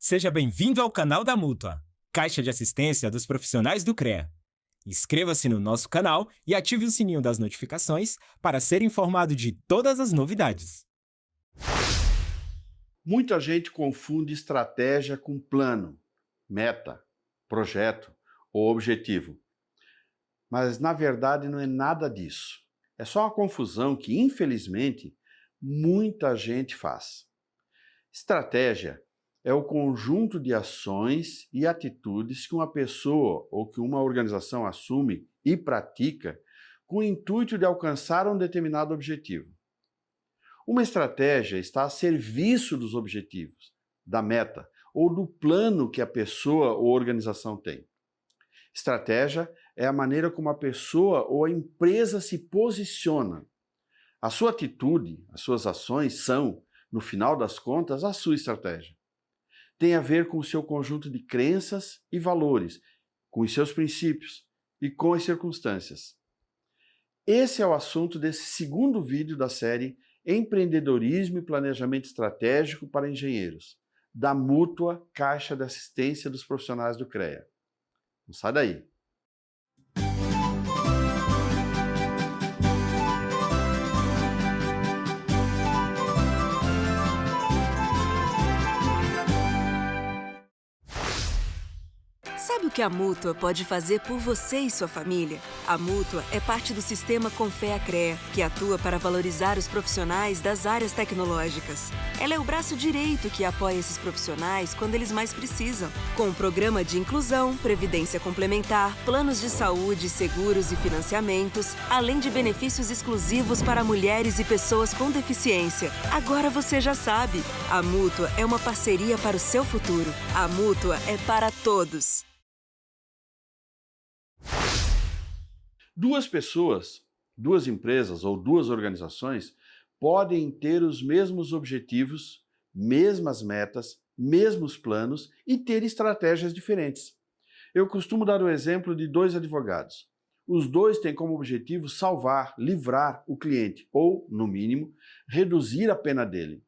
Seja bem-vindo ao canal da Mútua, Caixa de Assistência dos Profissionais do CREA. Inscreva-se no nosso canal e ative o sininho das notificações para ser informado de todas as novidades. Muita gente confunde estratégia com plano, meta, projeto ou objetivo. Mas, na verdade, não é nada disso. É só uma confusão que, infelizmente, muita gente faz. Estratégia é o conjunto de ações e atitudes que uma pessoa ou que uma organização assume e pratica com o intuito de alcançar um determinado objetivo. Uma estratégia está a serviço dos objetivos, da meta ou do plano que a pessoa ou organização tem. Estratégia é a maneira como a pessoa ou a empresa se posiciona. A sua atitude, as suas ações são, no final das contas, a sua estratégia. Tem a ver com o seu conjunto de crenças e valores, com os seus princípios e com as circunstâncias. Esse é o assunto desse segundo vídeo da série Empreendedorismo e Planejamento Estratégico para Engenheiros, da Mútua Caixa de Assistência dos Profissionais do CREA. Não sai daí! Sabe o que a Mútua pode fazer por você e sua família? A Mútua é parte do sistema Confea-CREA, que atua para valorizar os profissionais das áreas tecnológicas. Ela é o braço direito que apoia esses profissionais quando eles mais precisam. Com um programa de inclusão, previdência complementar, planos de saúde, seguros e financiamentos, além de benefícios exclusivos para mulheres e pessoas com deficiência. Agora você já sabe, a Mútua é uma parceria para o seu futuro. A Mútua é para todos. Duas pessoas, duas empresas ou duas organizações podem ter os mesmos objetivos, mesmas metas, mesmos planos e ter estratégias diferentes. Eu costumo dar o exemplo de dois advogados. Os dois têm como objetivo salvar, livrar o cliente ou, no mínimo, reduzir a pena dele.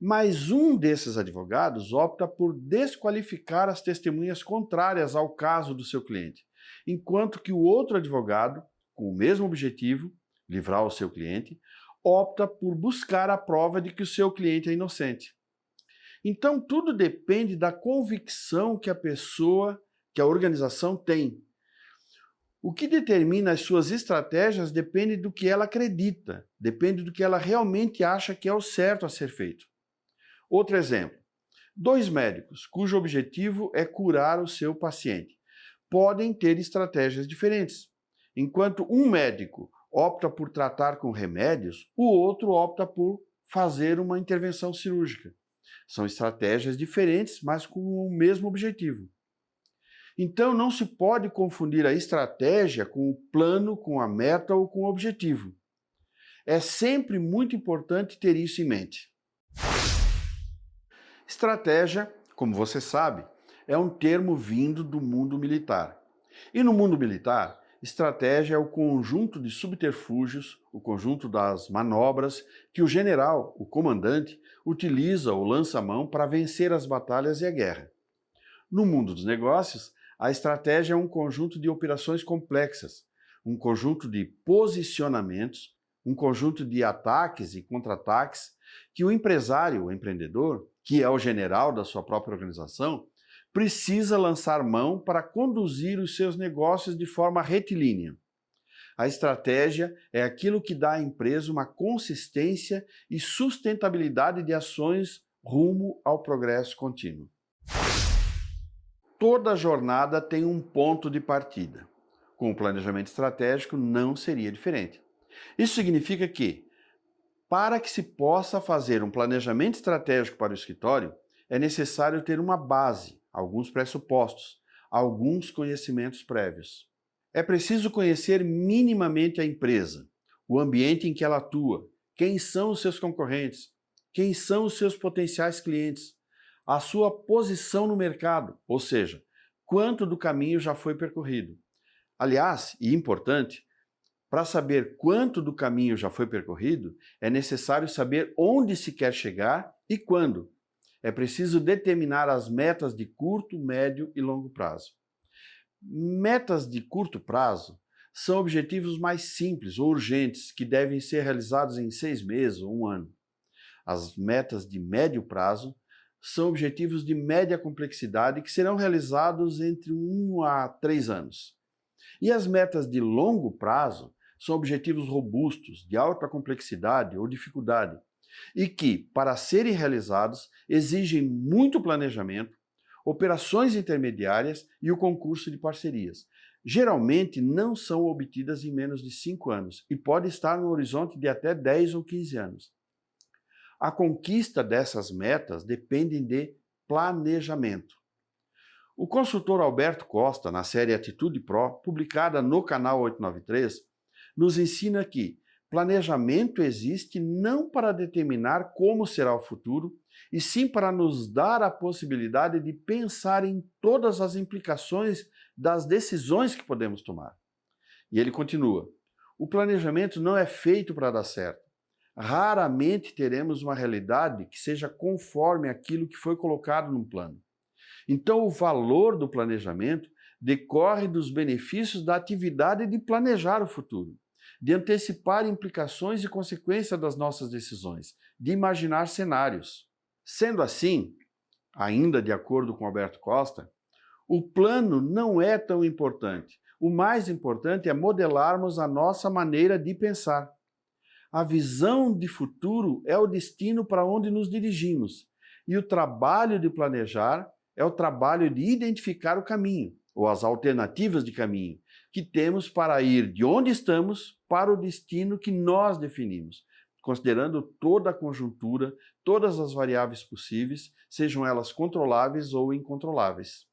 Mas um desses advogados opta por desqualificar as testemunhas contrárias ao caso do seu cliente, enquanto que o outro advogado, com o mesmo objetivo, livrar o seu cliente, opta por buscar a prova de que o seu cliente é inocente. Então, tudo depende da convicção que a pessoa, que a organização tem. O que determina as suas estratégias depende do que ela acredita, depende do que ela realmente acha que é o certo a ser feito. Outro exemplo, dois médicos cujo objetivo é curar o seu paciente podem ter estratégias diferentes. Enquanto um médico opta por tratar com remédios, o outro opta por fazer uma intervenção cirúrgica. São estratégias diferentes, mas com o mesmo objetivo. Então não se pode confundir a estratégia com o plano, com a meta ou com o objetivo. É sempre muito importante ter isso em mente. Estratégia, como você sabe, é um termo vindo do mundo militar. E no mundo militar, estratégia é o conjunto de subterfúgios, o conjunto das manobras que o general, o comandante, utiliza ou lança a mão para vencer as batalhas e a guerra. No mundo dos negócios, a estratégia é um conjunto de operações complexas, um conjunto de posicionamentos, um conjunto de ataques e contra-ataques que o empresário, o empreendedor, que é o general da sua própria organização, precisa lançar mão para conduzir os seus negócios de forma retilínea. A estratégia é aquilo que dá à empresa uma consistência e sustentabilidade de ações rumo ao progresso contínuo. Toda jornada tem um ponto de partida. Com o planejamento estratégico não seria diferente. Isso significa que, para que se possa fazer um planejamento estratégico para o escritório, é necessário ter uma base, alguns pressupostos, alguns conhecimentos prévios. É preciso conhecer minimamente a empresa, o ambiente em que ela atua, quem são os seus concorrentes, quem são os seus potenciais clientes, a sua posição no mercado, ou seja, quanto do caminho já foi percorrido. Aliás, e importante, para saber quanto do caminho já foi percorrido, é necessário saber onde se quer chegar e quando. É preciso determinar as metas de curto, médio e longo prazo. Metas de curto prazo são objetivos mais simples ou urgentes que devem ser realizados em 6 meses ou 1 ano. As metas de médio prazo são objetivos de média complexidade que serão realizados entre 1 a 3 anos. E as metas de longo prazo são objetivos robustos, de alta complexidade ou dificuldade, e que, para serem realizados, exigem muito planejamento, operações intermediárias e o concurso de parcerias. Geralmente não são obtidas em menos de 5 anos e pode estar no horizonte de até 10 ou 15 anos. A conquista dessas metas depende de planejamento. O consultor Alberto Costa, na série Atitude Pro, publicada no canal 893, nos ensina que planejamento existe não para determinar como será o futuro, e sim para nos dar a possibilidade de pensar em todas as implicações das decisões que podemos tomar. E ele continua: o planejamento não é feito para dar certo. Raramente teremos uma realidade que seja conforme aquilo que foi colocado no plano. Então, o valor do planejamento decorre dos benefícios da atividade de planejar o futuro, de antecipar implicações e consequências das nossas decisões, de imaginar cenários. Sendo assim, ainda de acordo com Alberto Costa, o plano não é tão importante. O mais importante é modelarmos a nossa maneira de pensar. A visão de futuro é o destino para onde nos dirigimos, e o trabalho de planejar é o trabalho de identificar o caminho, ou as alternativas de caminho, que temos para ir de onde estamos para o destino que nós definimos, considerando toda a conjuntura, todas as variáveis possíveis, sejam elas controláveis ou incontroláveis.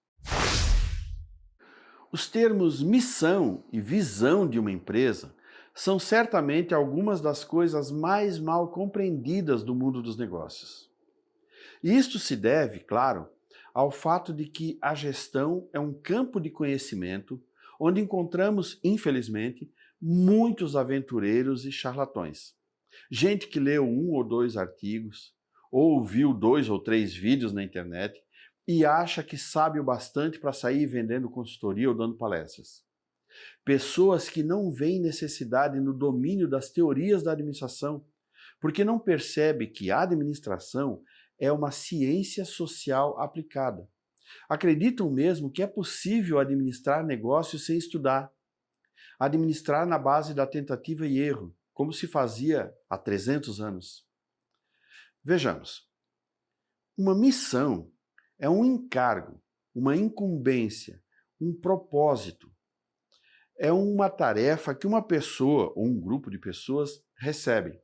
Os termos missão e visão de uma empresa são certamente algumas das coisas mais mal compreendidas do mundo dos negócios. E isto se deve, claro, ao fato de que a gestão é um campo de conhecimento onde encontramos, infelizmente, muitos aventureiros e charlatões. Gente que leu 1 ou 2 artigos, ou viu 2 ou 3 vídeos na internet e acha que sabe o bastante para sair vendendo consultoria ou dando palestras. Pessoas que não veem necessidade no domínio das teorias da administração, porque não percebem que a administração é uma ciência social aplicada. Acreditam mesmo que é possível administrar negócios sem estudar, administrar na base da tentativa e erro, como se fazia há 300 anos. Vejamos, uma missão é um encargo, uma incumbência, um propósito. É uma tarefa que uma pessoa ou um grupo de pessoas recebe.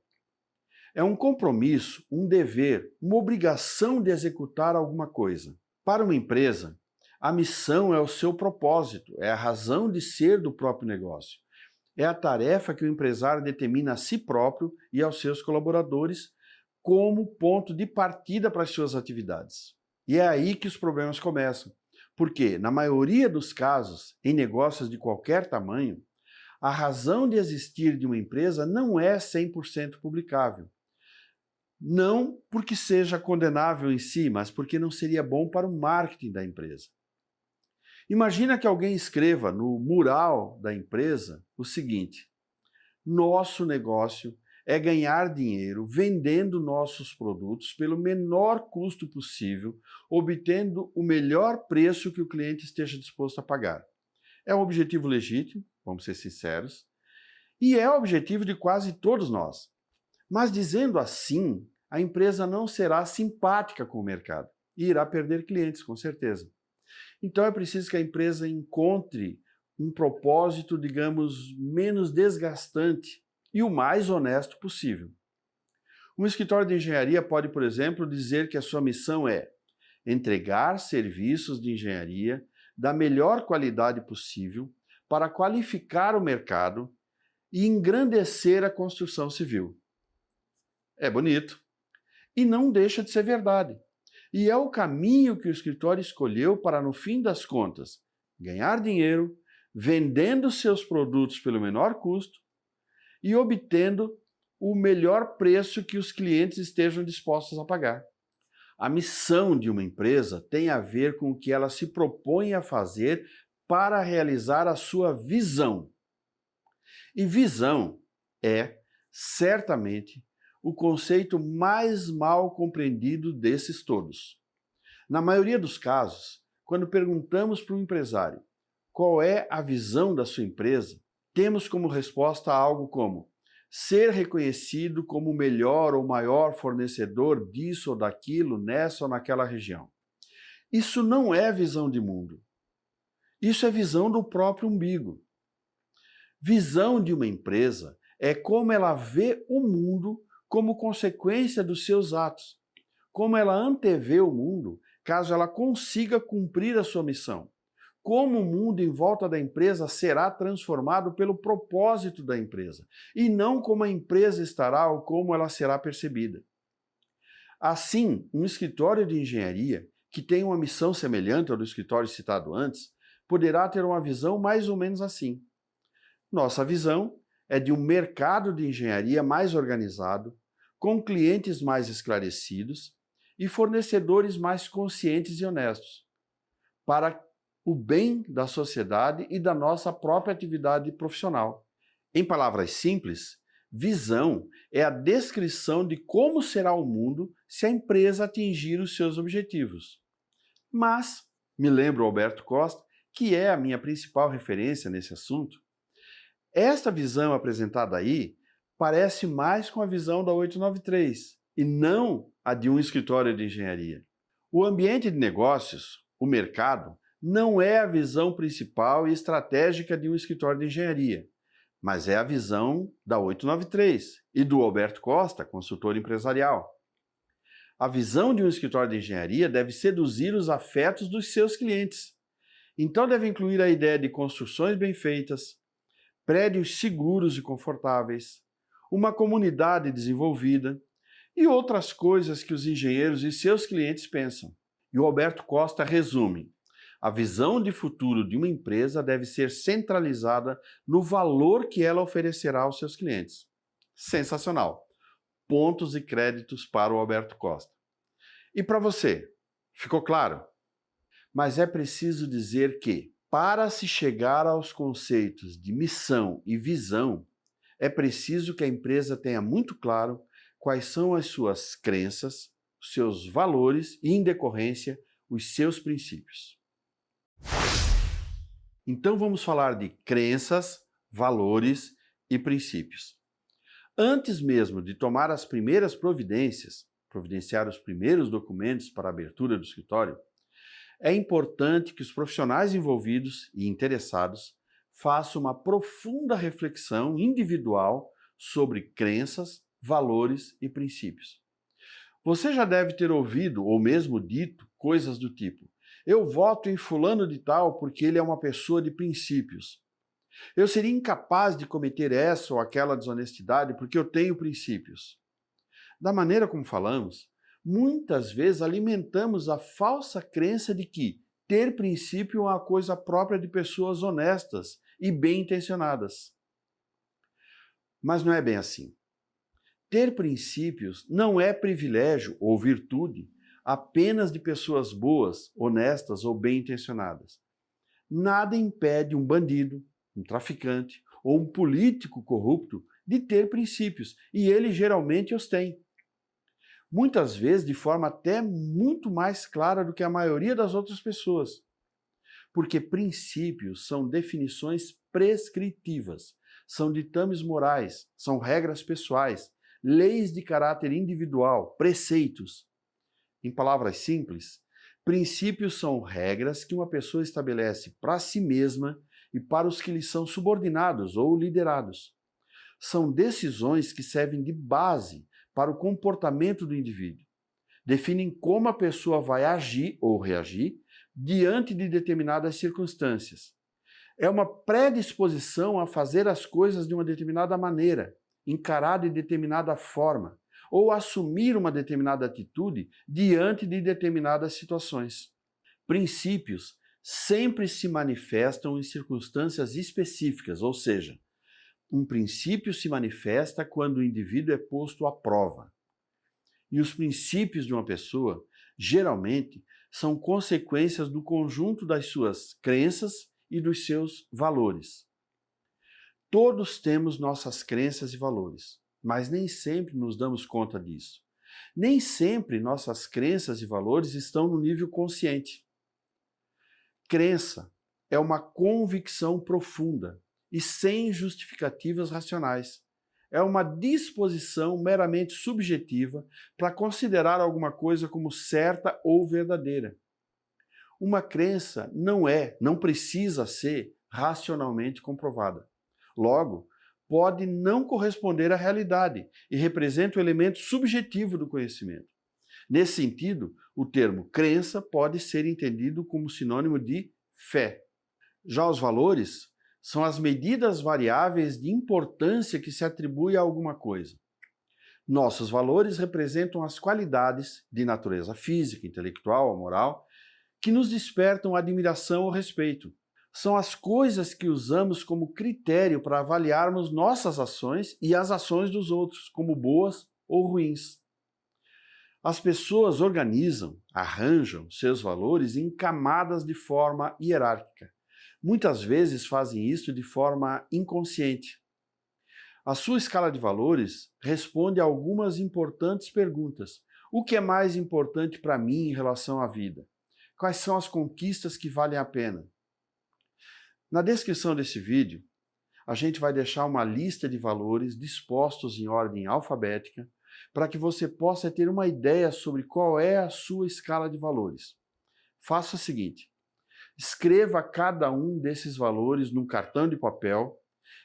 É um compromisso, um dever, uma obrigação de executar alguma coisa. Para uma empresa, a missão é o seu propósito, é a razão de ser do próprio negócio. É a tarefa que o empresário determina a si próprio e aos seus colaboradores como ponto de partida para as suas atividades. E é aí que os problemas começam, porque, na maioria dos casos, em negócios de qualquer tamanho, a razão de existir de uma empresa não é 100% publicável. Não porque seja condenável em si, mas porque não seria bom para o marketing da empresa. Imagina que alguém escreva no mural da empresa o seguinte: nosso negócio é ganhar dinheiro vendendo nossos produtos pelo menor custo possível, obtendo o melhor preço que o cliente esteja disposto a pagar. É um objetivo legítimo, vamos ser sinceros, e é o objetivo de quase todos nós. Mas dizendo assim, a empresa não será simpática com o mercado e irá perder clientes, com certeza. Então é preciso que a empresa encontre um propósito, digamos, menos desgastante e o mais honesto possível. Um escritório de engenharia pode, por exemplo, dizer que a sua missão é entregar serviços de engenharia da melhor qualidade possível para qualificar o mercado e engrandecer a construção civil. É bonito. E não deixa de ser verdade. E é o caminho que o escritório escolheu para, no fim das contas, ganhar dinheiro, vendendo seus produtos pelo menor custo e obtendo o melhor preço que os clientes estejam dispostos a pagar. A missão de uma empresa tem a ver com o que ela se propõe a fazer para realizar a sua visão. E visão é, certamente, o conceito mais mal compreendido desses todos. Na maioria dos casos, quando perguntamos para um empresário qual é a visão da sua empresa, temos como resposta algo como ser reconhecido como o melhor ou maior fornecedor disso ou daquilo, nessa ou naquela região. Isso não é visão de mundo. Isso é visão do próprio umbigo. Visão de uma empresa é como ela vê o mundo como consequência dos seus atos, como ela antevê o mundo caso ela consiga cumprir a sua missão, como o mundo em volta da empresa será transformado pelo propósito da empresa, e não como a empresa estará ou como ela será percebida. Assim, um escritório de engenharia, que tem uma missão semelhante ao do escritório citado antes, poderá ter uma visão mais ou menos assim. Nossa visão é de um mercado de engenharia mais organizado, com clientes mais esclarecidos e fornecedores mais conscientes e honestos, para o bem da sociedade e da nossa própria atividade profissional. Em palavras simples, visão é a descrição de como será o mundo se a empresa atingir os seus objetivos. Mas, me lembro Alberto Costa, que é a minha principal referência nesse assunto, esta visão apresentada aí parece mais com a visão da 893 e não a de um escritório de engenharia. O ambiente de negócios, o mercado, não é a visão principal e estratégica de um escritório de engenharia, mas é a visão da 893 e do Alberto Costa, consultor empresarial. A visão de um escritório de engenharia deve seduzir os afetos dos seus clientes. Então deve incluir a ideia de construções bem feitas, prédios seguros e confortáveis, uma comunidade desenvolvida e outras coisas que os engenheiros e seus clientes pensam. E o Alberto Costa resume: a visão de futuro de uma empresa deve ser centralizada no valor que ela oferecerá aos seus clientes. Sensacional! Pontos e créditos para o Alberto Costa. E para você, ficou claro? Mas é preciso dizer que, para se chegar aos conceitos de missão e visão, é preciso que a empresa tenha muito claro quais são as suas crenças, os seus valores e, em decorrência, os seus princípios. Então vamos falar de crenças, valores e princípios. Antes mesmo de tomar as primeiras providências, providenciar os primeiros documentos para a abertura do escritório, é importante que os profissionais envolvidos e interessados façam uma profunda reflexão individual sobre crenças, valores e princípios. Você já deve ter ouvido ou mesmo dito coisas do tipo: eu voto em fulano de tal porque ele é uma pessoa de princípios. Eu seria incapaz de cometer essa ou aquela desonestidade porque eu tenho princípios. Da maneira como falamos, muitas vezes alimentamos a falsa crença de que ter princípio é uma coisa própria de pessoas honestas e bem-intencionadas. Mas não é bem assim. Ter princípios não é privilégio ou virtude apenas de pessoas boas, honestas ou bem-intencionadas. Nada impede um bandido, um traficante ou um político corrupto de ter princípios, e ele geralmente os tem. Muitas vezes de forma até muito mais clara do que a maioria das outras pessoas. Porque princípios são definições prescritivas, são ditames morais, são regras pessoais, leis de caráter individual, preceitos. Em palavras simples, princípios são regras que uma pessoa estabelece para si mesma e para os que lhe são subordinados ou liderados. São decisões que servem de base para o comportamento do indivíduo. Definem como a pessoa vai agir ou reagir diante de determinadas circunstâncias. É uma predisposição a fazer as coisas de uma determinada maneira, encarar de determinada forma, ou assumir uma determinada atitude diante de determinadas situações. Princípios sempre se manifestam em circunstâncias específicas, ou seja, um princípio se manifesta quando o indivíduo é posto à prova. E os princípios de uma pessoa geralmente são consequências do conjunto das suas crenças e dos seus valores. Todos temos nossas crenças e valores, mas nem sempre nos damos conta disso. Nem sempre nossas crenças e valores estão no nível consciente. Crença é uma convicção profunda e sem justificativas racionais. É uma disposição meramente subjetiva para considerar alguma coisa como certa ou verdadeira. Uma crença não precisa ser racionalmente comprovada. Logo, pode não corresponder à realidade e representa o elemento subjetivo do conhecimento. Nesse sentido, o termo crença pode ser entendido como sinônimo de fé. Já os valores são as medidas variáveis de importância que se atribui a alguma coisa. Nossos valores representam as qualidades de natureza física, intelectual ou moral que nos despertam admiração ou respeito. São as coisas que usamos como critério para avaliarmos nossas ações e as ações dos outros, como boas ou ruins. As pessoas arranjam seus valores em camadas de forma hierárquica. Muitas vezes fazem isso de forma inconsciente. A sua escala de valores responde a algumas importantes perguntas. O que é mais importante para mim em relação à vida? Quais são as conquistas que valem a pena? Na descrição desse vídeo, a gente vai deixar uma lista de valores dispostos em ordem alfabética para que você possa ter uma ideia sobre qual é a sua escala de valores. Faça o seguinte: escreva cada um desses valores num cartão de papel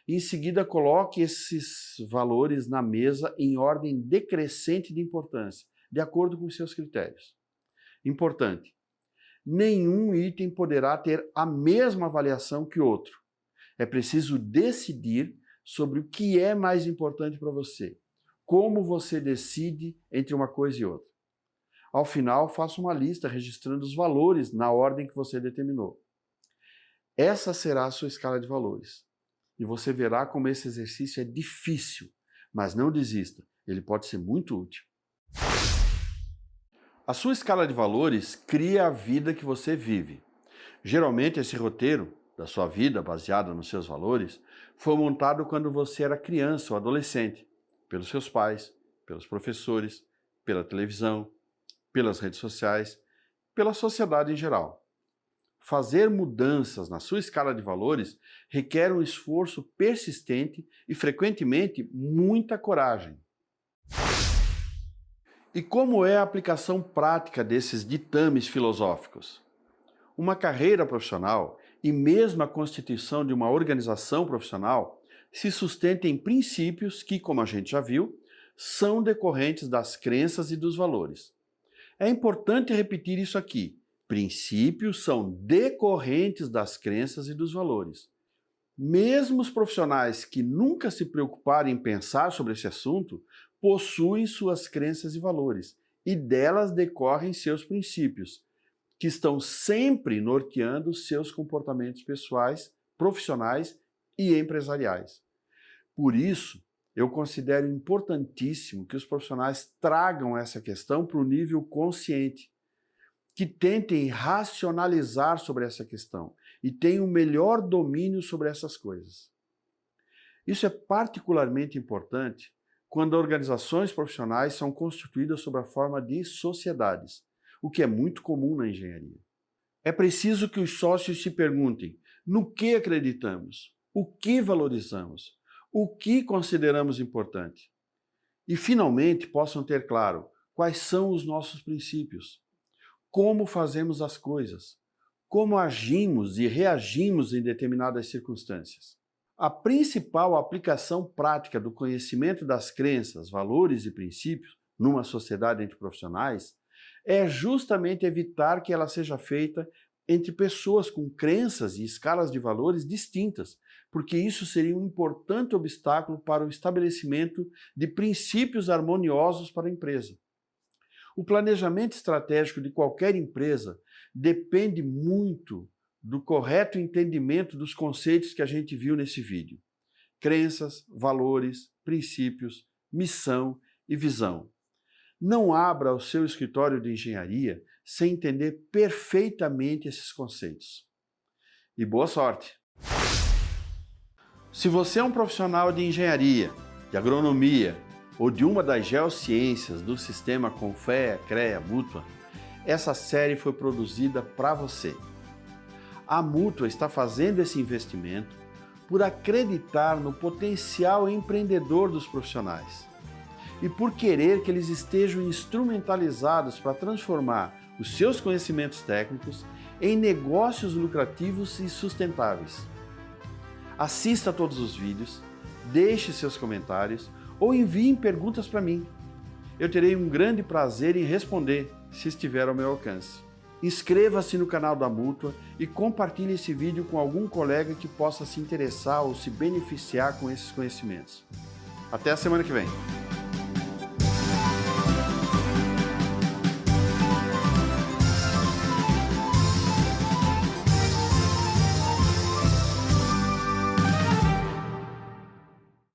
e em seguida coloque esses valores na mesa em ordem decrescente de importância, de acordo com os seus critérios. Importante: nenhum item poderá ter a mesma avaliação que outro. É preciso decidir sobre o que é mais importante para você. Como você decide entre uma coisa e outra. Ao final, faça uma lista registrando os valores na ordem que você determinou. Essa será a sua escala de valores. E você verá como esse exercício é difícil, mas não desista, ele pode ser muito útil. A sua escala de valores cria a vida que você vive. Geralmente, esse roteiro da sua vida, baseado nos seus valores, foi montado quando você era criança ou adolescente, pelos seus pais, pelos professores, pela televisão, pelas redes sociais, pela sociedade em geral. Fazer mudanças na sua escala de valores requer um esforço persistente e, frequentemente, muita coragem. E como é a aplicação prática desses ditames filosóficos? Uma carreira profissional e mesmo a constituição de uma organização profissional se sustenta em princípios que, como a gente já viu, são decorrentes das crenças e dos valores. É importante repetir isso aqui. Princípios são decorrentes das crenças e dos valores. Mesmo os profissionais que nunca se preocuparam em pensar sobre esse assunto possuem suas crenças e valores, e delas decorrem seus princípios, que estão sempre norteando seus comportamentos pessoais, profissionais e empresariais. Por isso, eu considero importantíssimo que os profissionais tragam essa questão para o nível consciente, que tentem racionalizar sobre essa questão e tenham o melhor domínio sobre essas coisas. Isso é particularmente importante quando organizações profissionais são constituídas sob a forma de sociedades, o que é muito comum na engenharia. É preciso que os sócios se perguntem no que acreditamos, o que valorizamos, o que consideramos importante. E, finalmente, possam ter claro quais são os nossos princípios, como fazemos as coisas, como agimos e reagimos em determinadas circunstâncias. A principal aplicação prática do conhecimento das crenças, valores e princípios numa sociedade entre profissionais é justamente evitar que ela seja feita entre pessoas com crenças e escalas de valores distintas, porque isso seria um importante obstáculo para o estabelecimento de princípios harmoniosos para a empresa. O planejamento estratégico de qualquer empresa depende muito do correto entendimento dos conceitos que a gente viu nesse vídeo. Crenças, valores, princípios, missão e visão. Não abra o seu escritório de engenharia sem entender perfeitamente esses conceitos. E boa sorte! Se você é um profissional de engenharia, de agronomia ou de uma das geociências do sistema Confea-CREA Mútua, essa série foi produzida para você. A Mútua está fazendo esse investimento por acreditar no potencial empreendedor dos profissionais e por querer que eles estejam instrumentalizados para transformar os seus conhecimentos técnicos em negócios lucrativos e sustentáveis. Assista todos os vídeos, deixe seus comentários ou enviem perguntas para mim. Eu terei um grande prazer em responder, se estiver ao meu alcance. Inscreva-se no canal da Mútua e compartilhe esse vídeo com algum colega que possa se interessar ou se beneficiar com esses conhecimentos. Até a semana que vem!